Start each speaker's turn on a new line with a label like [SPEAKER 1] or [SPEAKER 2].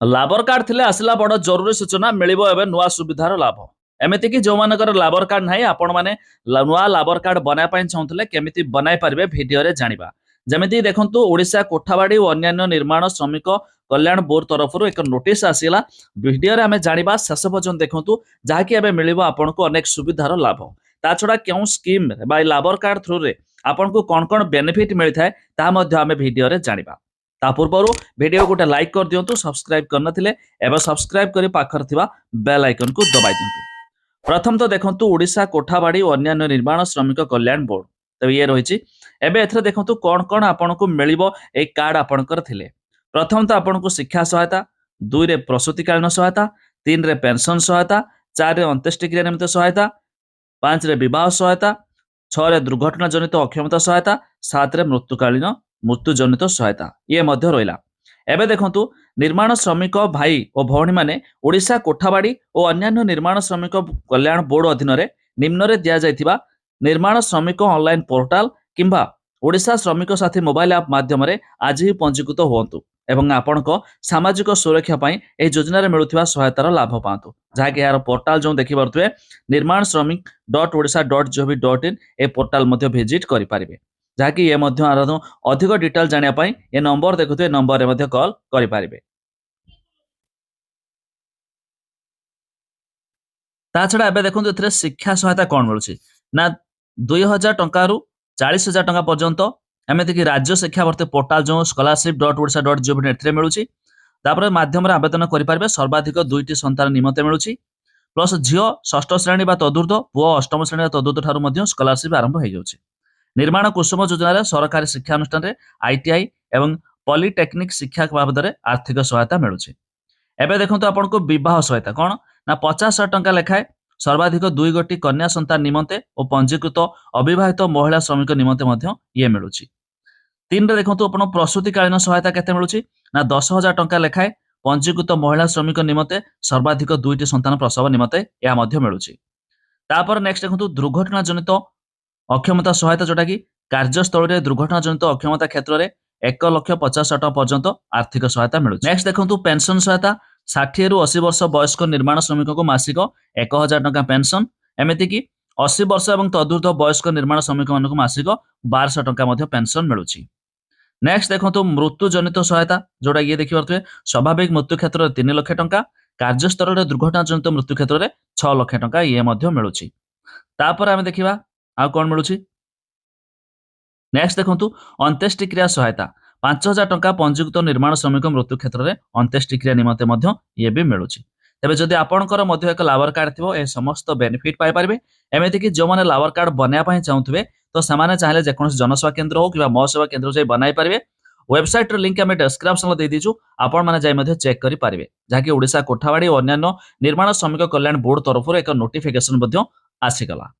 [SPEAKER 1] लाबर card थिले आसला बड़ जरूरी सूचना मिलिबो एबे नुआ सुविधार लाभ एमिति कि जो मानकर लाबर कार्ड नाही आपण माने नुआ लाबर कार्ड बनाय पय चाहुतले केमिति बनाय परिबे वीडियो रे जानिबा जेमिति देखंतु ओडिशा कोठाबाड़ी और अन्य निर्माण श्रमिक कल्याण बोर्ड तरफ एक नोटिस आसीला वीडियो रे हमें जानिबा शेष पर्यंत देखंतु जहाँकि एबे मिलिबो आपनको अनेक सुविधार लाभ ता छडा केउ स्कीम बाय लाबर कार्ड थ्रू रे आपनको कोन कोन बेनिफिट मिलि थाए ता मध्ये हमें वीडियो रे जानिबा ता पूर्व वीडियो गोटे लाइक कर दिंतु सब्सक्राइब करनथिले एबे सब्सक्राइब करी पाखर थिबा बेल आइकन को दबाई दिंतु। प्रथम तो देखंतु ओडिशा कोठाबाड़ी और अन्य निर्माण श्रमिक कल्याण बोर्ड तो ये रही एबे एथरे देखंतु कोन कोन आपनको मिलिबो ए कार्ड आपनकर थिले। प्रथम तो आपनको शिक्षा सहायता, 2 रे प्रसूतिकालीन सहायता, 3 रे पेंशन सहायता, 4 रे अंत्येष्टिक्रिया निमित्त सहायता, 5 रे विवाह सहायता, 6 रे दुर्घटना जनित अक्षमता सहायता, 7 रे मृत्यु जनित सहायता ये मध्य रहिला। एबे देखंतु निर्माण श्रमिक भाई और भौणी माने ओडिशा कोठाबाड़ी और अन्य निर्माण श्रमिक कल्याण बोर्ड अधीन रे निम्न रे दिया जायतिबा निर्माण श्रमिक ऑनलाइन पोर्टाल किंबा ओडिशा श्रमिक साथी मोबाइल ऐप माध्यम रे आज ही पंजीकृत होंतु एवं आपनको सामाजिक सुरक्षा पई ए योजना रे मिलुथिबा सहायतार लाभ पांतु जहाँकि यार पोर्टाल जो देखि पारुथुए निर्माण श्रमिक .odisha.gov.in ए पोर्टाल मध्य विजिट करि पारिबे जहाँकि ये मध्य अधिक डिटेल जानिया पई ए नंबर देखुथुए नंबर रे मध्य कॉल करि पारिबे। ता छडा एबे देखंतु एथरे शिक्षा सहायता कोन मिलुछि ना 2000 टंका रु 40000 टंका पर्यंत एमिति कि राज्य शिक्षा भर्ती पोर्टाल जो scholarship.odisha.gov.in एथरे मिलुछि तापर माध्यम रे आवेदन करि पारिबे सर्वाधिक 2टी संतान निमते मिलुछि प्लस झियो षष्ठ श्रेणी बा तदुर्ध पुओ अष्टम श्रेणी बा तदुर्ध ठारु मध्य स्कॉलरशिप आरंभ हो जाउछि। निर्माण कुसुम योजना रे सरकारी शिक्षा अनुष्ठान रे आईटीआई एवं पॉलिटेक्निक शिक्षा बाबद रे आर्थिक सहायता मिलुछि। एबे देखंतु आपनको विवाह सहायता कोन ना 50,000 टंका लेखाए सर्वाधिक 2 गोटी कन्या संतान निमंते और पंजीकृत अविवाहित महिला श्रमिक निमंते मध्य ये मिलुछि। 3 रे देखंतु आपण प्रसूतिकालीन सहायता केते मिलुछि ना 10,000 टंका लेखाए पंजीकृत महिला श्रमिक निमंते सर्वाधिक 2टी संतान प्रसव निमंते या मध्य मिलुछि। तापर नेक्स्ट देखंतु दुर्घटना जनित अक्षमता सहायता जोटा कि कार्यस्थल रे दुर्घटना जनित अक्षमता क्षेत्र रे 1,50,000 टका पर्यंत आर्थिक सहायता मिलुछि। नेक्स्ट देखंतु पेंशन सहायता 60 रु 80 वर्ष वयस्क निर्माण श्रमिक को मासिक 1,000 टका पेंशन एमिति कि 80 वर्ष एवं तदुर्ध वयस्क निर्माण श्रमिक मान को मासिक 1200 टका मध्य पेंशन मिलुछि। नेक्स्ट देखंतु मृत्यु जनित सहायता जोटा ये देखि परथुए स्वाभाविक मृत्यु क्षेत्र रे 3 लाख टका कार्यस्थल रे दुर्घटना जनित मृत्यु क्षेत्र रे 6 लाख टका ये मध्य मिलुछि। तापर हम देखिबा आ कोन मिलुछि। नेक्स्ट देखंतु अंत्येष्टिक्रिया सहायता 5,000 टंका पंजीकृत निर्माण श्रमिक मृत्यु क्षेत्र में अंत्येष्टिक्रिया निमंते मध्य ये भी मिलुछि। तेबे जदि आपणकर मध्य एक लाबर कार्ड थिबो ए समस्त बेनिफिट पाई पारिबे एमिति कि जो माने लाबर कार्ड बनाया पय चाहुथबे तो सामान्य चाहले जे कोनोस जनसेवा केंद्र हो किबा मो सेवा केंद्र जे बनाई पारिबे वेबसाइट रो लिंक हमें डिस्क्रिप्शन में दे दीजु आपण माने जाय मध्य चेक करि पारिबे जाकि ओडिशा कोठाबाड़ी और अन्य निर्माण श्रमिक कल्याण बोर्ड तरफ एक नोटिफिकेशन मध्य आसीगला।